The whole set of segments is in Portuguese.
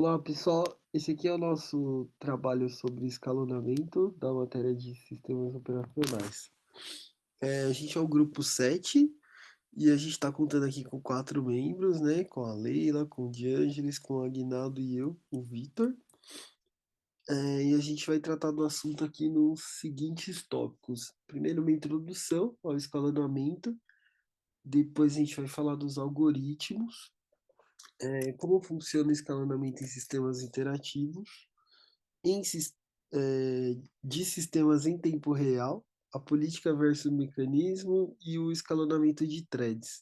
Olá, pessoal. Esse aqui é o nosso trabalho sobre escalonamento da matéria de sistemas operacionais. A gente é o grupo 7 e a gente está contando aqui com quatro membros, né? Com a Leila, com o Diângeles, com o Aguinaldo e eu, o Vitor. E a gente vai tratar do assunto aqui nos seguintes tópicos. Primeiro, uma introdução ao escalonamento. Depois, a gente vai falar dos algoritmos, como funciona o escalonamento em sistemas interativos. em, sis- de sistemas em tempo real, a política versus o mecanismo e o escalonamento de threads.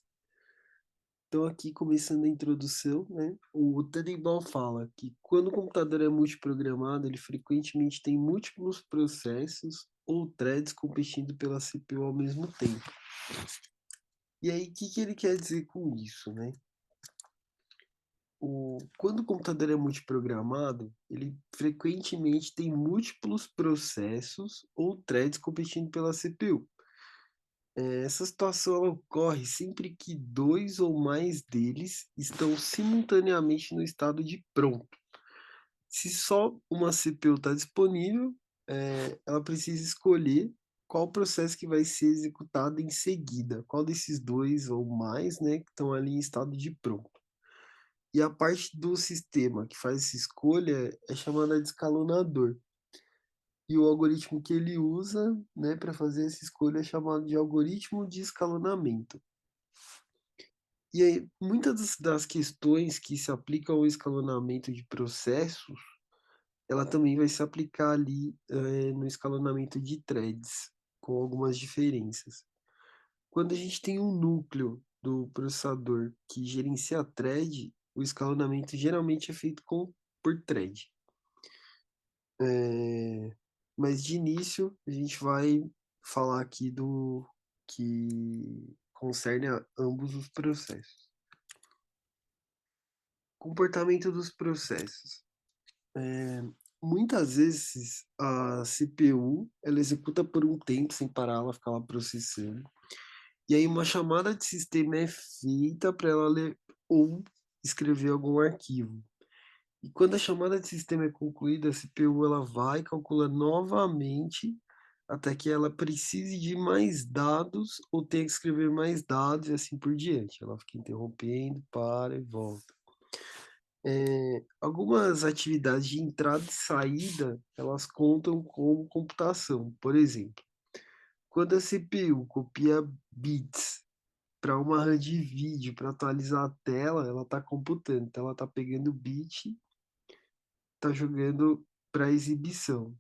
Então, aqui começando a introdução, né, o Tannenbaum fala que quando o computador é multiprogramado, ele frequentemente tem múltiplos processos ou threads competindo pela CPU ao mesmo tempo. E aí, o que ele quer dizer com isso, né? Quando o computador é multiprogramado, ele frequentemente tem múltiplos processos ou threads competindo pela CPU. Essa situação ela ocorre sempre que dois ou mais deles estão simultaneamente no estado de pronto. Se só uma CPU está disponível, ela precisa escolher qual processo que vai ser executado em seguida, qual desses dois ou mais, né, que estão ali em estado de pronto. E a parte do sistema que faz essa escolha é chamada de escalonador. E o algoritmo que ele usa, né, para fazer essa escolha é chamado de algoritmo de escalonamento. E aí, muitas das questões que se aplicam ao escalonamento de processos, ela também vai se aplicar ali no escalonamento de threads, com algumas diferenças. Quando a gente tem um núcleo do processador que gerencia a thread, o escalonamento geralmente é feito por thread. É, mas de início, a gente vai falar aqui do que concerne a ambos os processos. Comportamento dos processos. Muitas vezes a CPU ela executa por um tempo sem parar, ela fica lá processando. E aí uma chamada de sistema é feita para ela ler ou escrever algum arquivo. E quando a chamada de sistema é concluída, a CPU ela vai calcular novamente até que ela precise de mais dados ou tenha que escrever mais dados e assim por diante. Ela fica interrompendo, para e volta. Algumas atividades de entrada e saída, elas contam como computação. Por exemplo, quando a CPU copia bits para uma RAM de vídeo para atualizar a tela, ela está computando. Então, ela está pegando bit, está jogando para exibição.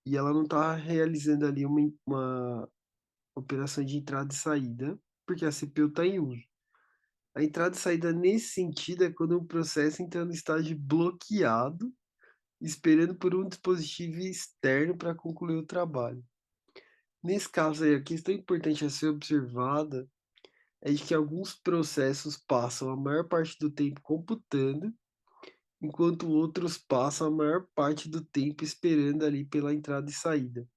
E ela não está realizando ali uma operação de entrada e saída, porque a CPU está em uso. A entrada e saída nesse sentido é quando o processo entra no estágio bloqueado, esperando por um dispositivo externo para concluir o trabalho. Nesse caso aí, a questão importante a ser observada é de que alguns processos passam a maior parte do tempo computando, enquanto outros passam a maior parte do tempo esperando ali pela entrada e saída.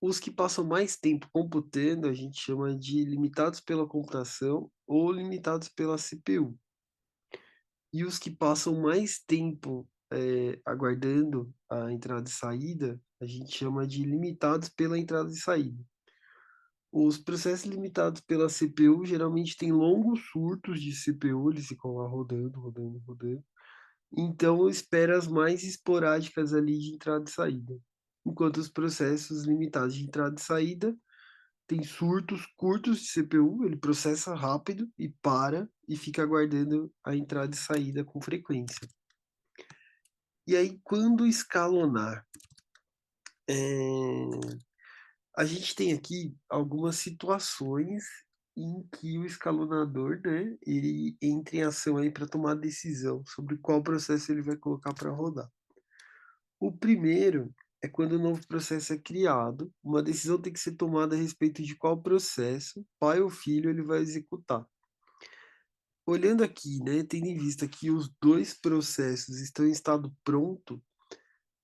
Os que passam mais tempo computando, a gente chama de limitados pela computação ou limitados pela CPU. E os que passam mais tempo aguardando a entrada e saída, a gente chama de limitados pela entrada e saída. Os processos limitados pela CPU geralmente têm longos surtos de CPU, eles ficam lá rodando, rodando, rodando. Então, esperas mais esporádicas ali de entrada e saída. Enquanto os processos limitados de entrada e saída têm surtos curtos de CPU, ele processa rápido e para e fica aguardando a entrada e saída com frequência. E aí, quando escalonar? É, A gente tem aqui algumas situações em que o escalonador, né, ele entra em ação aí para tomar decisão sobre qual processo ele vai colocar para rodar. O primeiro é quando o novo processo é criado, uma decisão tem que ser tomada a respeito de qual processo, pai ou filho, ele vai executar. Olhando aqui, né, tendo em vista que os dois processos estão em estado pronto,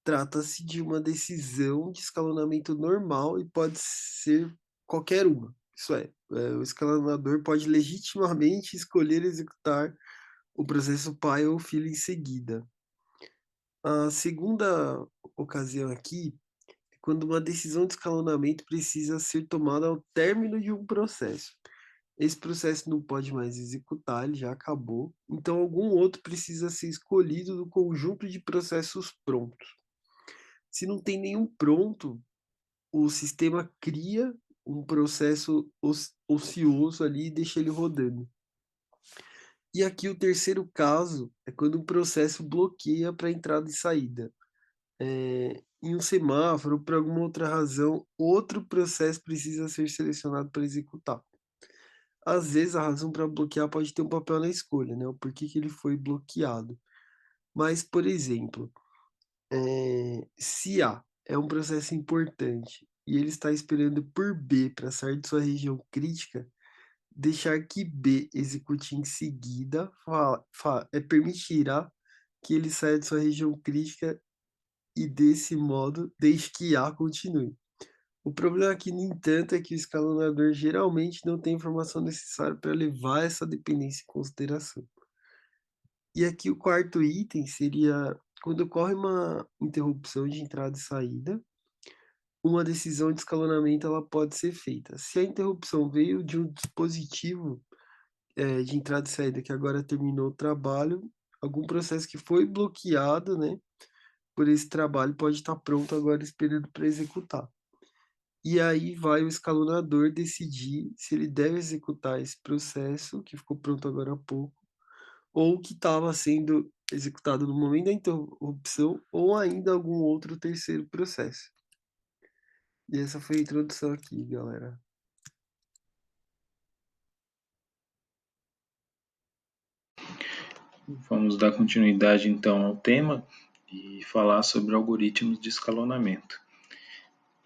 trata-se de uma decisão de escalonamento normal e pode ser qualquer uma. Isso o escalonador pode legitimamente escolher executar o processo pai ou filho em seguida. A segunda ocasião aqui é quando uma decisão de escalonamento precisa ser tomada ao término de um processo. Esse processo não pode mais executar, ele já acabou, então algum outro precisa ser escolhido do conjunto de processos prontos. Se não tem nenhum pronto, o sistema cria um processo ocioso ali e deixa ele rodando. E aqui o terceiro caso é quando um processo bloqueia para entrada e saída. Em um semáforo, por alguma outra razão, outro processo precisa ser selecionado para executar. Às vezes a razão para bloquear pode ter um papel na escolha, né? O porquê que ele foi bloqueado. Mas, por exemplo, se A é um processo importante e ele está esperando por B para sair de sua região crítica, deixar que B execute em seguida permitirá que ele saia de sua região crítica e, desse modo, deixe que A continue. O problema aqui, no entanto, é que o escalonador geralmente não tem a informação necessária para levar essa dependência em consideração. E aqui o quarto item seria quando ocorre uma interrupção de entrada e saída, uma decisão de escalonamento ela pode ser feita. Se a interrupção veio de um dispositivo de entrada e saída que agora terminou o trabalho, algum processo que foi bloqueado, né, por esse trabalho pode estar pronto agora esperando para executar. E aí vai o escalonador decidir se ele deve executar esse processo que ficou pronto agora há pouco, ou que estava sendo executado no momento da interrupção, ou ainda algum outro terceiro processo. E essa foi a introdução aqui, galera. Vamos dar continuidade então ao tema e falar sobre algoritmos de escalonamento.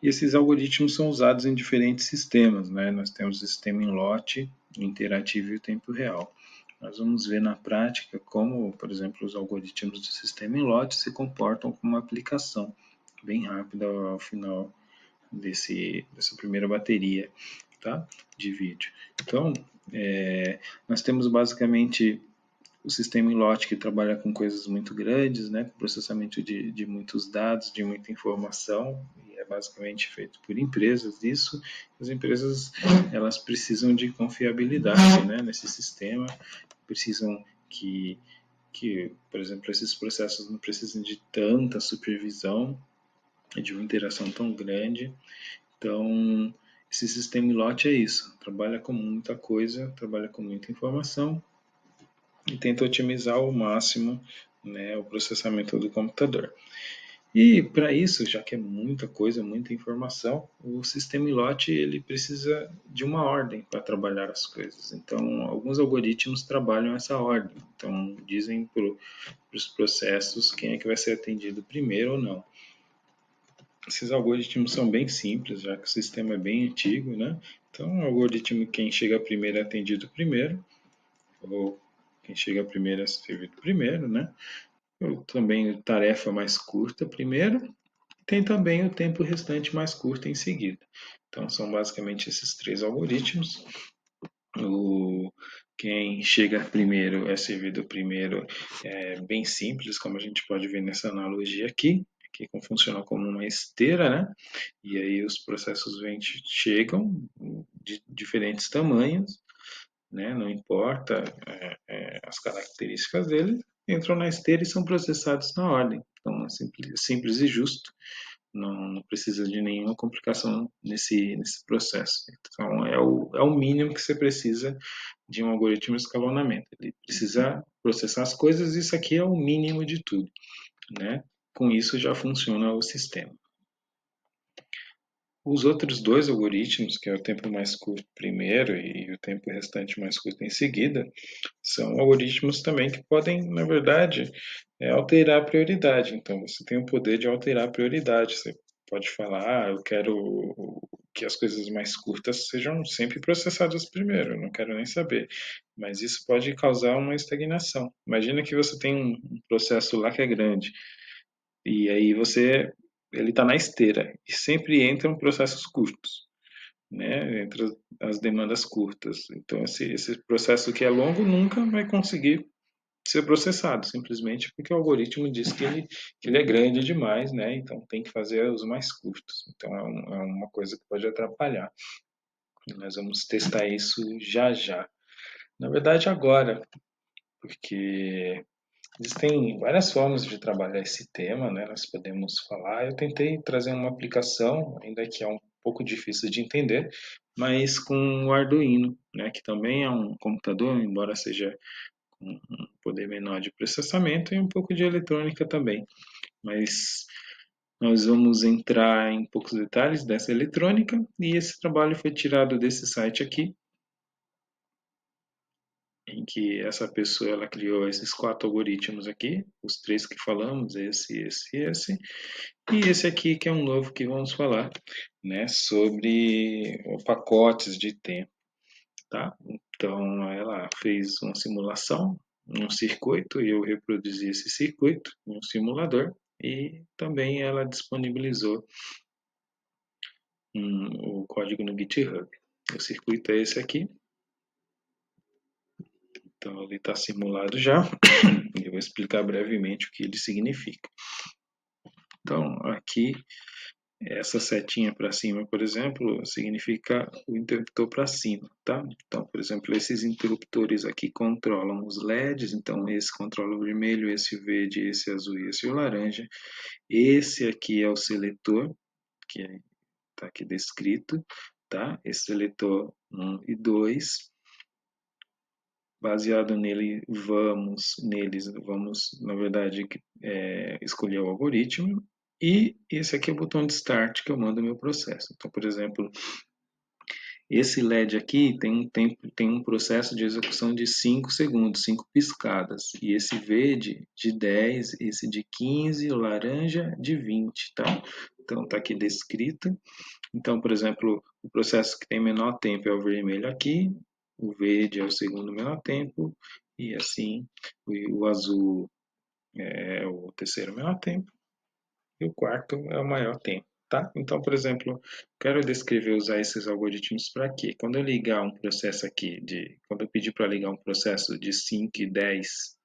E esses algoritmos são usados em diferentes sistemas, né? Nós temos o sistema em lote, o interativo e o tempo real. Nós vamos ver na prática como, por exemplo, os algoritmos do sistema em lote se comportam como uma aplicação bem rápida ao final dessa primeira bateria, tá? De vídeo. Então, nós temos basicamente o sistema em lote que trabalha com coisas muito grandes, né, com processamento de muitos dados, de muita informação, e é basicamente feito por empresas. Isso, as empresas elas precisam de confiabilidade, né, nesse sistema, precisam que, por exemplo, esses processos não precisem de tanta supervisão, de uma interação tão grande. Então, esse sistema em lote é isso, trabalha com muita coisa, trabalha com muita informação, e tenta otimizar ao máximo, né, o processamento do computador. E para isso, já que é muita coisa, muita informação, o sistema ILOT ele precisa de uma ordem para trabalhar as coisas. Então, alguns algoritmos trabalham essa ordem. Então, dizem para os processos quem é que vai ser atendido primeiro ou não. Esses algoritmos são bem simples, já que o sistema é bem antigo, né? Então, o algoritmo quem chega primeiro é atendido primeiro, ou quem chega primeiro é servido primeiro, né? Também tarefa mais curta primeiro, tem também o tempo restante mais curto em seguida. Então são basicamente esses três algoritmos. Quem chega primeiro é servido primeiro, é bem simples, como a gente pode ver nessa analogia aqui, que funciona como uma esteira, né? E aí os processos chegam de diferentes tamanhos, né? Não importa as características dele, entram na esteira e são processados na ordem. Então é simples e justo, não precisa de nenhuma complicação nesse processo. Então é o mínimo que você precisa de um algoritmo de escalonamento. Ele precisa processar as coisas, e isso aqui é o mínimo de tudo, né? Com isso já funciona o sistema. Os outros dois algoritmos, que é o tempo mais curto primeiro e o tempo restante mais curto em seguida, são algoritmos também que podem, na verdade, alterar a prioridade. Então, você tem o poder de alterar a prioridade. Você pode falar, eu quero que as coisas mais curtas sejam sempre processadas primeiro, eu não quero nem saber. Mas isso pode causar uma estagnação. Imagina que você tem um processo lá que é grande, e aí ele está na esteira, e sempre entram processos curtos, né, entre as demandas curtas. Então, esse processo que é longo nunca vai conseguir ser processado, simplesmente porque o algoritmo diz que ele é grande demais, né? Então tem que fazer os mais curtos. Então é uma coisa que pode atrapalhar. Nós vamos testar isso já já. Na verdade, agora, porque existem várias formas de trabalhar esse tema, né? Nós podemos falar. Eu tentei trazer uma aplicação, ainda que é um pouco difícil de entender, mas com o Arduino, né? Que também é um computador, embora seja com um poder menor de processamento e um pouco de eletrônica também. Mas nós vamos entrar em poucos detalhes dessa eletrônica e esse trabalho foi tirado desse site aqui, em que essa pessoa ela criou esses 4 algoritmos aqui, os 3 que falamos, esse, e esse aqui que é um novo que vamos falar, né, sobre pacotes de tempo, tá? Então ela fez uma simulação, um circuito, e eu reproduzi esse circuito no simulador, e também ela disponibilizou o código no GitHub. O circuito é esse aqui, então ele está simulado já. Eu vou explicar brevemente o que ele significa. Então, aqui, essa setinha para cima, por exemplo, significa o interruptor para cima, tá? Então, por exemplo, esses interruptores aqui controlam os LEDs, então esse controla o vermelho, esse verde, esse azul e esse o laranja. Esse aqui é o seletor, que está aqui descrito, tá? Esse seletor 1 e 2. Baseado neles, vamos, na verdade, escolher o algoritmo. E esse aqui é o botão de Start que eu mando o meu processo. Então, por exemplo, esse LED aqui tem um processo de execução de 5 segundos, 5 piscadas. E esse verde de 10, esse de 15, o laranja de 20, tá? Então, está aqui descrito. Então, por exemplo, o processo que tem menor tempo é o vermelho aqui, o verde é o segundo menor tempo, e assim o azul é o terceiro menor tempo, e o quarto é o maior tempo. Tá? Então, por exemplo, quero descrever usar esses algoritmos para quê? Quando eu ligar um processo aqui, quando eu pedir para ligar um processo de 5 e 10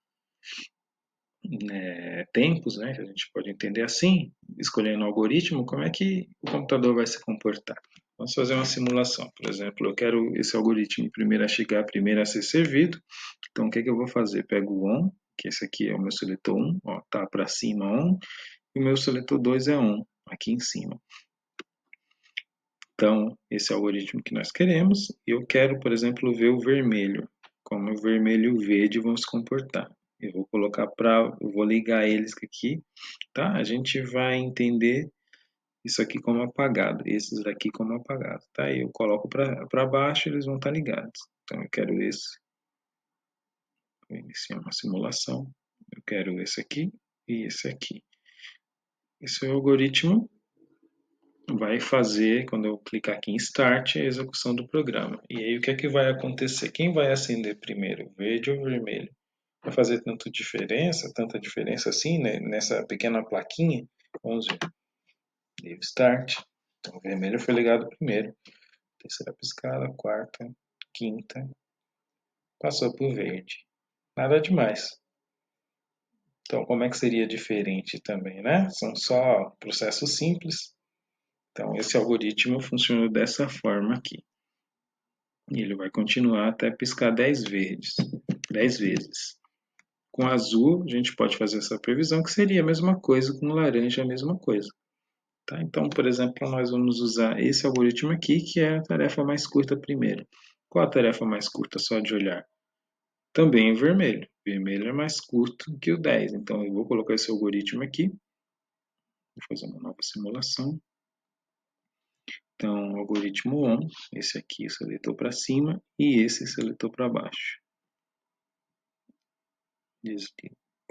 tempos, né, que a gente pode entender assim, escolhendo o algoritmo, como é que o computador vai se comportar. Vamos fazer uma simulação. Por exemplo, eu quero esse algoritmo primeiro a chegar, primeiro a ser servido. Então, o que, que eu vou fazer? Pego o ON, que esse aqui é o meu seletor 1, ó, tá para cima ON, e o meu seletor 2 é ON, aqui em cima. Então, esse é o algoritmo que nós queremos. Eu quero, por exemplo, ver o vermelho, como o vermelho e o verde vão se comportar. Eu vou ligar eles aqui, tá? A gente vai entender isso aqui como apagado, esses daqui como apagado, tá? Eu coloco para baixo, eles vão estar ligados. Então eu quero esse, vou iniciar uma simulação. Eu quero esse aqui e esse aqui. Esse é o algoritmo vai fazer, quando eu clicar aqui em Start, a execução do programa. E aí o que é que vai acontecer? Quem vai acender primeiro, verde ou vermelho? Vai fazer tanta diferença assim, né? Nessa pequena plaquinha? Vamos ver. Deu Start. Então o vermelho foi ligado primeiro. Terceira piscada, quarta, quinta. Passou para o verde. Nada demais. Então como é que seria diferente também, né? São só processos simples. Então esse algoritmo funciona dessa forma aqui. E ele vai continuar até piscar 10 vezes. Com azul, a gente pode fazer essa previsão, que seria a mesma coisa, com laranja a mesma coisa. Tá? Então, por exemplo, nós vamos usar esse algoritmo aqui, que é a tarefa mais curta primeiro. Qual a tarefa mais curta só de olhar? Também o vermelho. O vermelho é mais curto que o 10. Então, eu vou colocar esse algoritmo aqui. Vou fazer uma nova simulação. Então, algoritmo ON, esse aqui seletou para cima e esse seletou para baixo.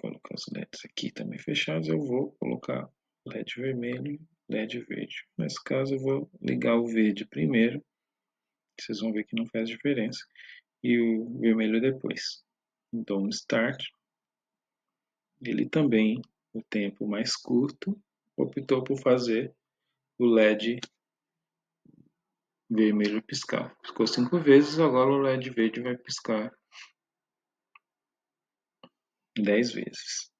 Colocar os LEDs aqui também fechados, eu vou colocar LED vermelho, LED verde. Nesse caso, eu vou ligar o verde primeiro, vocês vão ver que não faz diferença, e o vermelho depois. Então, Start, ele também, o tempo mais curto, optou por fazer o LED vermelho piscar. Piscou 5 vezes, agora o LED verde vai piscar 10 vezes.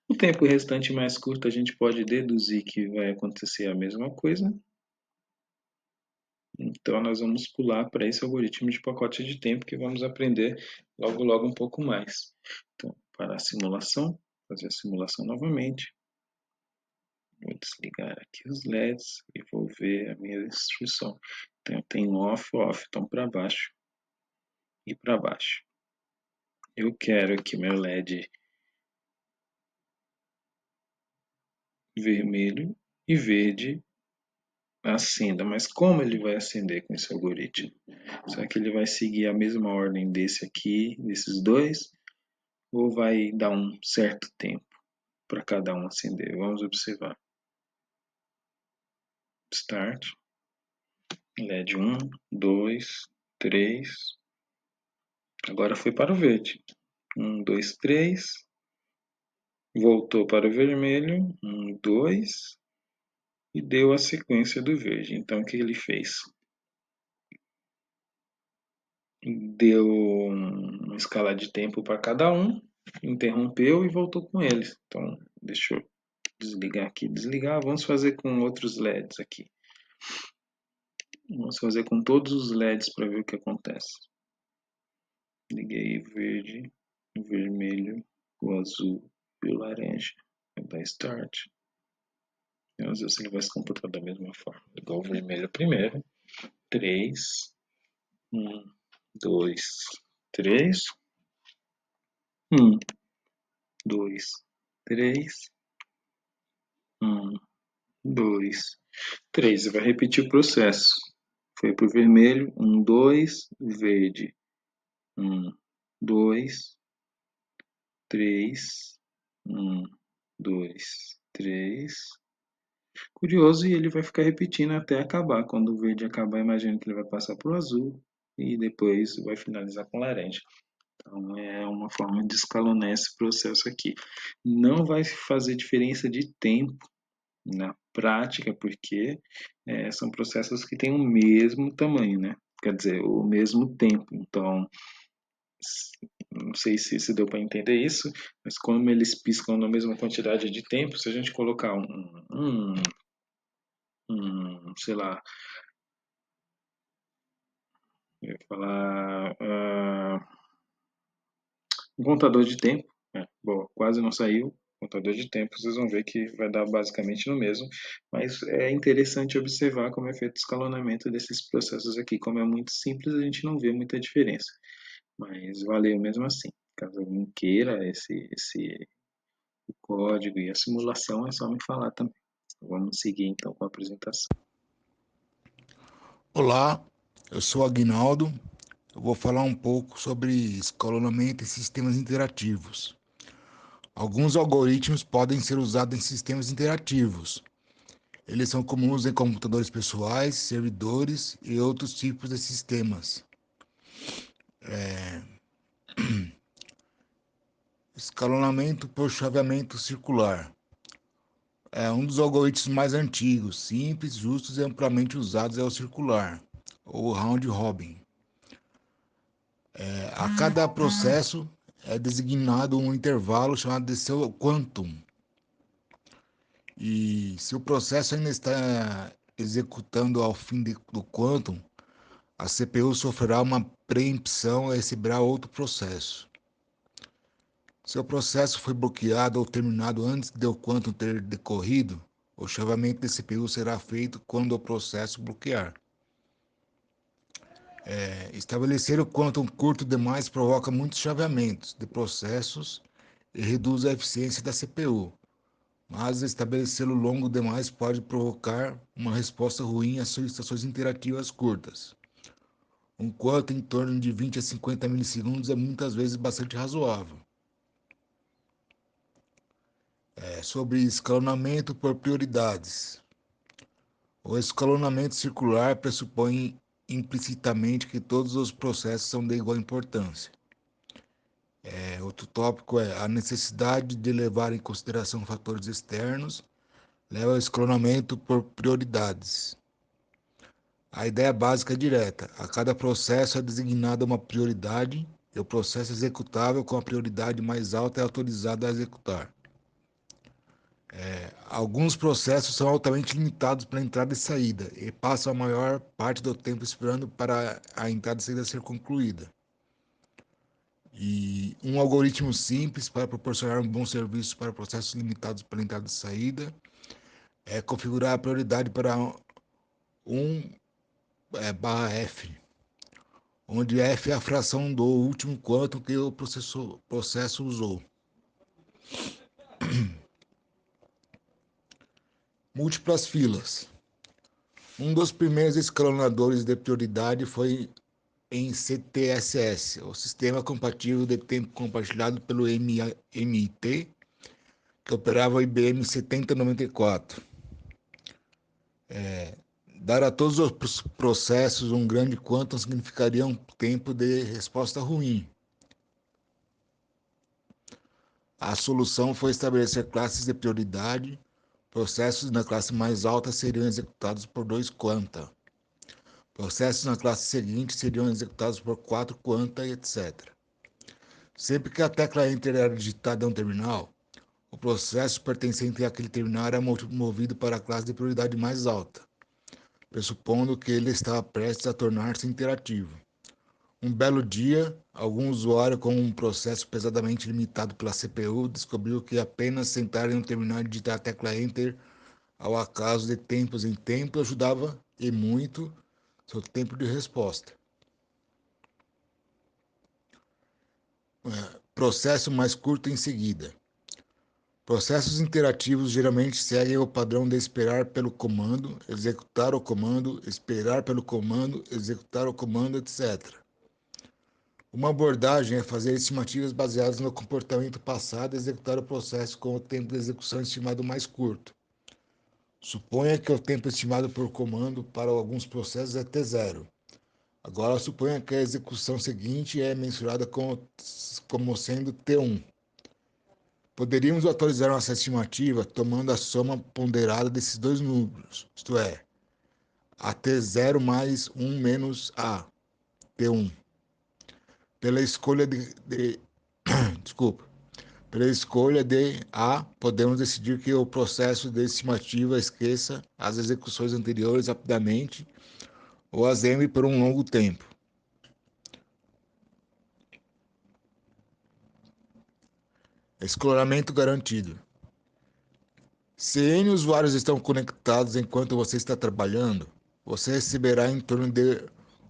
O tempo restante mais curto, a gente pode deduzir que vai acontecer a mesma coisa. Então, nós vamos pular para esse algoritmo de pacote de tempo que vamos aprender logo um pouco mais. Então, para a simulação, fazer a simulação novamente. Vou desligar aqui os LEDs e vou ver a minha instrução. Então, eu tenho off, então para baixo e para baixo. Eu quero que meu LED vermelho e verde acenda, mas como ele vai acender com esse algoritmo? Será que ele vai seguir a mesma ordem desse aqui, desses dois, ou vai dar um certo tempo para cada um acender? Vamos observar. Start. LED 1, 2, 3. Agora foi para o verde. 1, 2, 3. Voltou para o vermelho. 1, 2. E deu a sequência do verde. Então, o que ele fez? Deu uma escala de tempo para cada um, interrompeu e voltou com eles. Então, deixa eu desligar aqui, desligar. Vamos fazer com outros LEDs aqui. Vamos fazer com todos os LEDs para ver o que acontece. Liguei o verde, o vermelho, o azul e o laranja. Vou dar Start. Vamos ver se ele vai se comportar da mesma forma. Ligar o vermelho primeiro. 3, 1, 2, 3. 1, 2, 3. 1, 2, 3. Vai repetir o processo. Foi para o vermelho. 1, 2. Verde. 1, 2, 3. 1, 2, 3. Curioso, e ele vai ficar repetindo até acabar. Quando o verde acabar, imagino que ele vai passar para o azul e depois vai finalizar com laranja. Então, é uma forma de escalonar esse processo aqui. Não vai fazer diferença de tempo na prática, porque são processos que têm o mesmo tamanho, né? Quer dizer, o mesmo tempo. Então, não sei se deu para entender isso, mas como eles piscam na mesma quantidade de tempo, se a gente colocar sei lá, eu ia falar, um contador de tempo, bom, quase não saiu, contador de tempo, vocês vão ver que vai dar basicamente no mesmo, mas é interessante observar como é feito o escalonamento desses processos aqui. Como é muito simples, a gente não vê muita diferença, mas valeu mesmo assim. Caso alguém queira esse código e a simulação, é só me falar também. Vamos seguir então com a apresentação. Olá, eu sou Aguinaldo. Eu vou falar um pouco sobre escalonamento em sistemas interativos. Alguns algoritmos podem ser usados em sistemas interativos. Eles são comuns em computadores pessoais, servidores e outros tipos de sistemas. Escalonamento por chaveamento circular. É um dos algoritmos mais antigos, simples, justos e amplamente usados é o circular, ou round robin. A cada processo é designado um intervalo chamado de seu quantum. E se o processo ainda está executando ao fim do quantum, a CPU sofrerá uma preempção e receberá outro processo. Se o processo foi bloqueado ou terminado antes de o quantum ter decorrido, o chaveamento da CPU será feito quando o processo bloquear. Estabelecer o quantum curto demais provoca muitos chaveamentos de processos e reduz a eficiência da CPU, mas estabelecê-lo longo demais pode provocar uma resposta ruim às solicitações interativas curtas. Um quantum em torno de 20 a 50 milissegundos é muitas vezes bastante razoável. Sobre escalonamento por prioridades. O escalonamento circular pressupõe implicitamente que todos os processos são de igual importância. Outro tópico é a necessidade de levar em consideração fatores externos, leva ao escalonamento por prioridades. A ideia básica é direta. A cada processo é designada uma prioridade e o processo executável com a prioridade mais alta é autorizado a executar. Alguns processos são altamente limitados para entrada e saída e passam a maior parte do tempo esperando para a entrada e saída ser concluída. E um algoritmo simples para proporcionar um bom serviço para processos limitados para entrada e saída é configurar a prioridade para 1/f, onde f é a fração do último quantum que o processo usou. Múltiplas filas. Um dos primeiros escalonadores de prioridade foi em CTSS, o Sistema Compatível de Tempo Compartilhado pelo MIT, que operava o IBM 7094. Dar a todos os processos um grande quantum significaria um tempo de resposta ruim. A solução foi estabelecer classes de prioridade. Processos na classe mais alta seriam executados por 2 quanta. Processos na classe seguinte seriam executados por 4 quanta, etc. Sempre que a tecla Enter era digitada em um terminal, o processo pertencente àquele terminal era movido para a classe de prioridade mais alta, pressupondo que ele estava prestes a tornar-se interativo. Um belo dia, algum usuário com um processo pesadamente limitado pela CPU descobriu que apenas sentar em um terminal e digitar a tecla Enter ao acaso de tempos em tempos ajudava, e muito, seu tempo de resposta. Processo mais curto em seguida. Processos interativos geralmente seguem o padrão de esperar pelo comando, executar o comando, esperar pelo comando, executar o comando, etc. Uma abordagem é fazer estimativas baseadas no comportamento passado e executar o processo com o tempo de execução estimado mais curto. Suponha que o tempo estimado por comando para alguns processos é T0. Agora suponha que a execução seguinte é mensurada como sendo T1. Poderíamos atualizar nossa estimativa tomando a soma ponderada desses dois números, isto é, a T0 mais 1 menos a T1. Pela escolha Pela escolha de A, podemos decidir que o processo de estimativa esqueça as execuções anteriores rapidamente ou as lembre por um longo tempo. Escalonamento garantido. Se N usuários estão conectados enquanto você está trabalhando, você receberá em torno de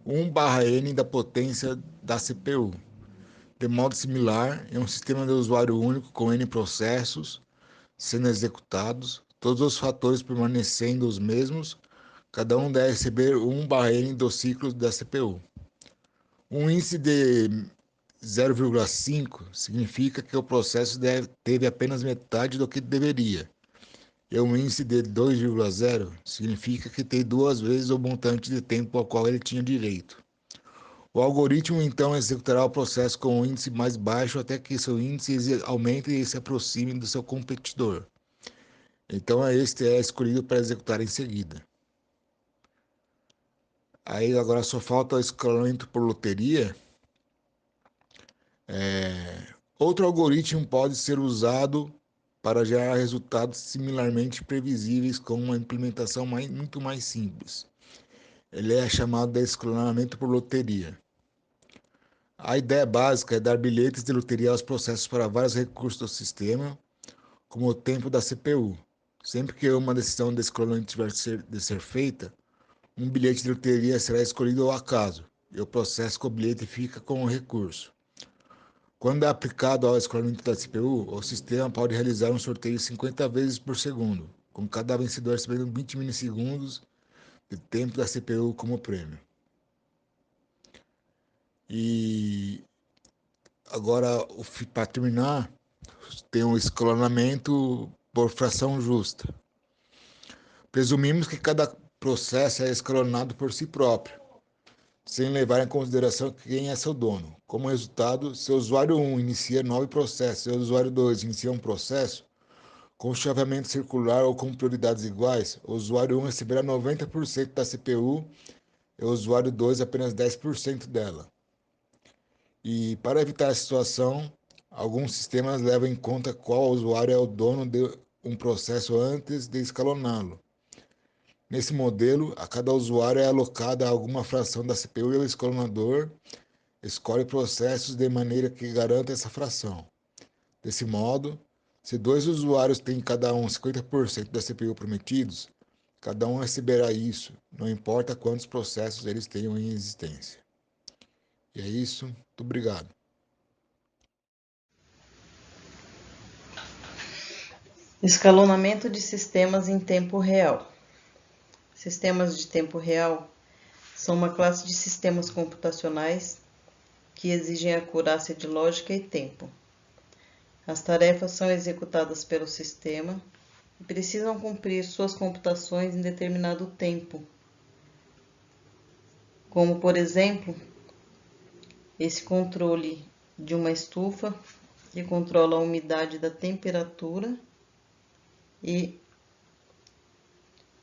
1/n da potência da CPU. De modo similar, em um sistema de usuário único com N processos sendo executados, todos os fatores permanecendo os mesmos, cada um deve receber 1/n do ciclo da CPU. Um índice de 0,5 significa que o processo teve apenas metade do que deveria. E um índice de 2,0 significa que tem 2 vezes o montante de tempo ao qual ele tinha direito. O algoritmo então executará o processo com um índice mais baixo até que seu índice aumente e se aproxime do seu competidor. Então este é escolhido para executar em seguida. Aí agora só falta o escalonamento por loteria. Outro algoritmo pode ser usado para gerar resultados similarmente previsíveis com uma implementação muito mais simples. Ele é chamado de escalonamento por loteria. A ideia básica é dar bilhetes de loteria aos processos para vários recursos do sistema, como o tempo da CPU. Sempre que uma decisão de escalonamento tiver de ser feita, um bilhete de loteria será escolhido ao acaso, e o processo com o bilhete fica com o recurso. Quando é aplicado ao escalonamento da CPU, o sistema pode realizar um sorteio 50 vezes por segundo, com cada vencedor recebendo 20 milissegundos de tempo da CPU como prêmio. E agora, para terminar, tem um escalonamento por fração justa. Presumimos que cada processo é escalonado por si próprio, sem levar em consideração quem é seu dono. Como resultado, se o usuário 1 inicia 9 processos e o usuário 2 inicia um processo, com chaveamento circular ou com prioridades iguais, o usuário 1 receberá 90% da CPU e o usuário 2 apenas 10% dela. E para evitar a situação, alguns sistemas levam em conta qual usuário é o dono de um processo antes de escaloná-lo. Nesse modelo, a cada usuário é alocada alguma fração da CPU e o escalonador escolhe processos de maneira que garanta essa fração. Desse modo, se dois usuários têm cada um 50% da CPU prometidos, cada um receberá isso, não importa quantos processos eles tenham em existência. E é isso, muito obrigado. Escalonamento de sistemas em tempo real. Sistemas de tempo real são uma classe de sistemas computacionais que exigem acurácia de lógica e tempo. As tarefas são executadas pelo sistema e precisam cumprir suas computações em determinado tempo. Como, por exemplo, esse controle de uma estufa que controla a umidade da temperatura e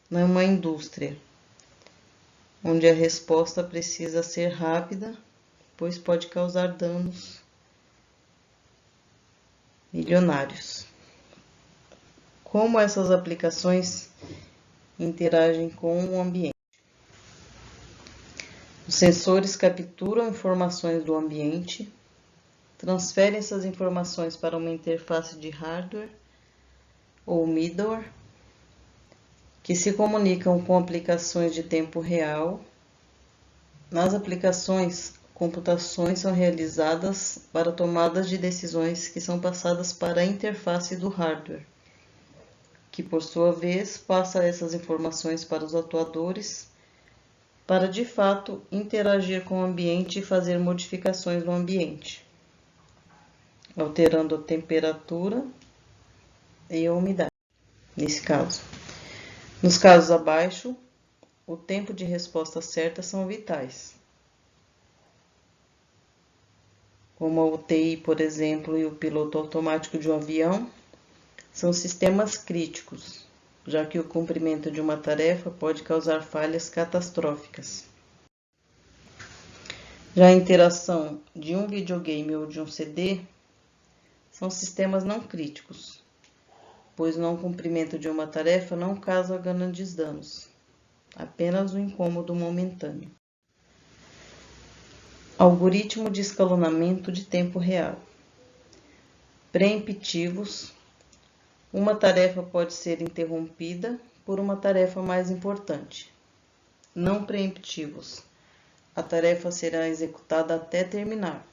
numa indústria, onde a resposta precisa ser rápida, pois pode causar danos milionários. Como essas aplicações interagem com o ambiente? Os sensores capturam informações do ambiente, transferem essas informações para uma interface de hardware ou middleware, que se comunicam com aplicações de tempo real. Nas aplicações, computações são realizadas para tomadas de decisões que são passadas para a interface do hardware, que por sua vez passa essas informações para os atuadores para de fato interagir com o ambiente e fazer modificações no ambiente, alterando a temperatura e a umidade, nesse caso. Nos casos abaixo, o tempo de resposta certa são vitais, como a UTI, por exemplo, e o piloto automático de um avião, são sistemas críticos, já que o cumprimento de uma tarefa pode causar falhas catastróficas. Já a interação de um videogame ou de um CD são sistemas não críticos, pois o não cumprimento de uma tarefa não causa grandes danos, apenas um incômodo momentâneo. Algoritmo de escalonamento de tempo real. Preemptivos. Uma tarefa pode ser interrompida por uma tarefa mais importante. Não preemptivos. A tarefa será executada até terminar.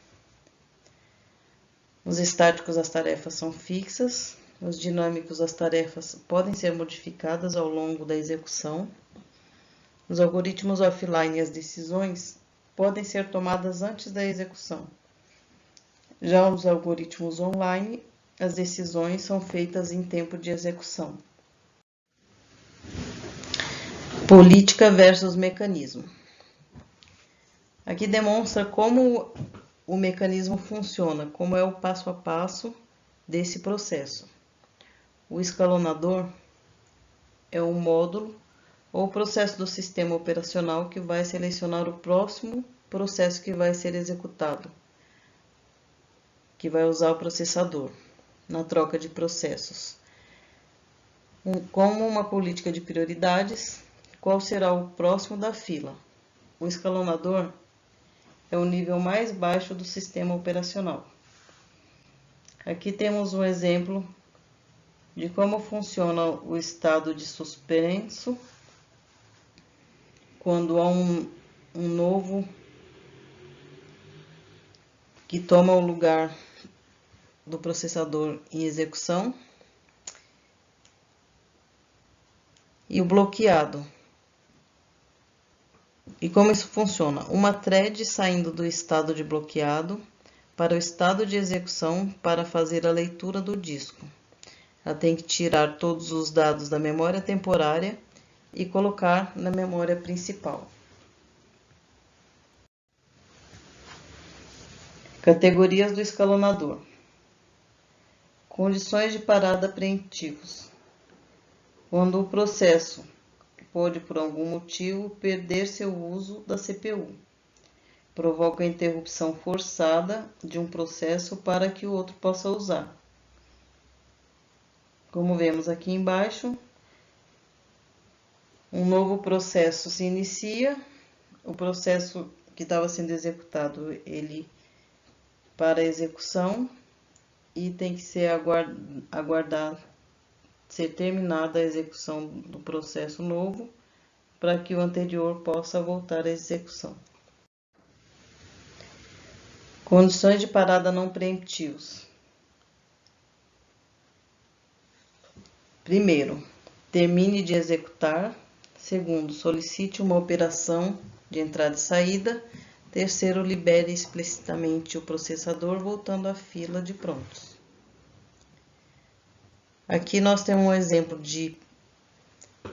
Os estáticos, as tarefas são fixas. Os dinâmicos, as tarefas podem ser modificadas ao longo da execução. Os algoritmos offline e as decisões podem ser tomadas antes da execução. Já os algoritmos online, as decisões são feitas em tempo de execução. Política versus mecanismo. Aqui demonstra como o mecanismo funciona, como é o passo a passo desse processo. O escalonador é um módulo ou processo do sistema operacional que vai selecionar o próximo processo que vai ser executado, que vai usar o processador na troca de processos. Como uma política de prioridades, qual será o próximo da fila? O escalonador é o nível mais baixo do sistema operacional. Aqui temos um exemplo de como funciona o estado de suspenso quando há um novo que toma o lugar do processador em execução, e o bloqueado. E como isso funciona? Uma thread saindo do estado de bloqueado para o estado de execução para fazer a leitura do disco. Ela tem que tirar todos os dados da memória temporária e colocar na memória principal. Categorias do escalonador. Condições de parada preemptivos. Quando o processo pode, por algum motivo, perder seu uso da CPU. provoca a interrupção forçada de um processo para que o outro possa usar. Como vemos aqui embaixo, um novo processo se inicia, o processo que estava sendo executado, ele para a execução, e tem que ser aguardar ser terminada a execução do processo novo, para que o anterior possa voltar à execução. Condições de parada não preemptivos. Primeiro, termine de executar. Segundo, solicite uma operação de entrada e saída. Terceiro, libere explicitamente o processador, voltando à fila de prontos. Aqui nós temos um exemplo de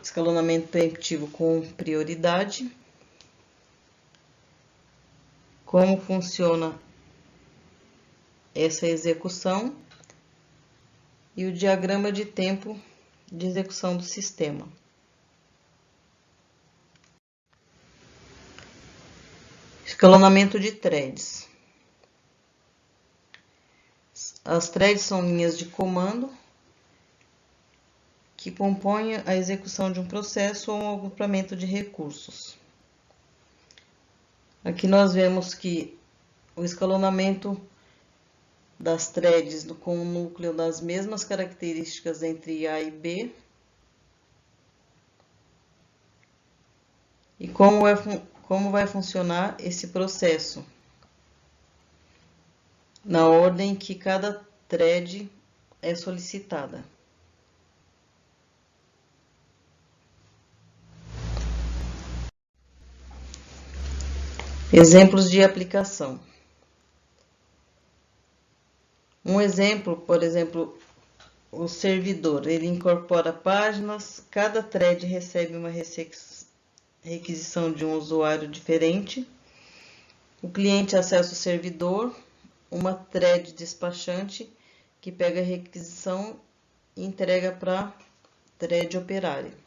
escalonamento preemptivo com prioridade. Como funciona essa execução e o diagrama de tempo de execução do sistema. Escalonamento de threads. As threads são linhas de comando que compõem a execução de um processo ou um agrupamento de recursos. Aqui nós vemos que o escalonamento das threads com o núcleo das mesmas características entre A e B. E como vai funcionar esse processo? Na ordem que cada thread é solicitada. Exemplos de aplicação. Um exemplo, por exemplo, o servidor, ele incorpora páginas, cada thread recebe uma requisição de um usuário diferente. O cliente acessa o servidor, uma thread despachante que pega a requisição e entrega para a thread operária.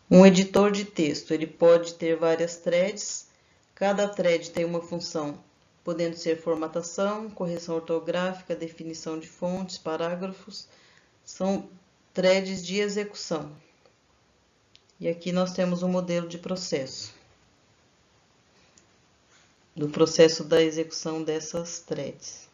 Um editor de texto, ele pode ter várias threads, cada thread tem uma função, podendo ser formatação, correção ortográfica, definição de fontes, parágrafos, são threads de execução. E aqui nós temos um modelo de processo, do processo da execução dessas threads.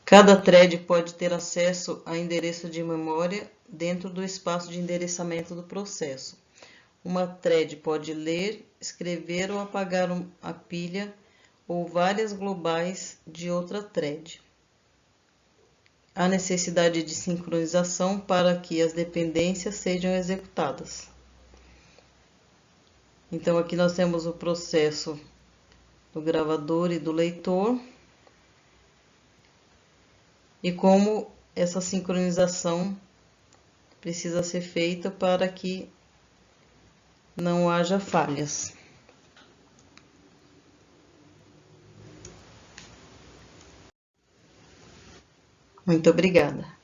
Cada thread pode ter acesso a endereço de memória dentro do espaço de endereçamento do processo. Uma thread pode ler, escrever ou apagar a pilha ou várias globais de outra thread. Há necessidade de sincronização para que as dependências sejam executadas. Então, aqui nós temos o processo do gravador e do leitor. E como essa sincronização precisa ser feita para que não haja falhas. Muito obrigada.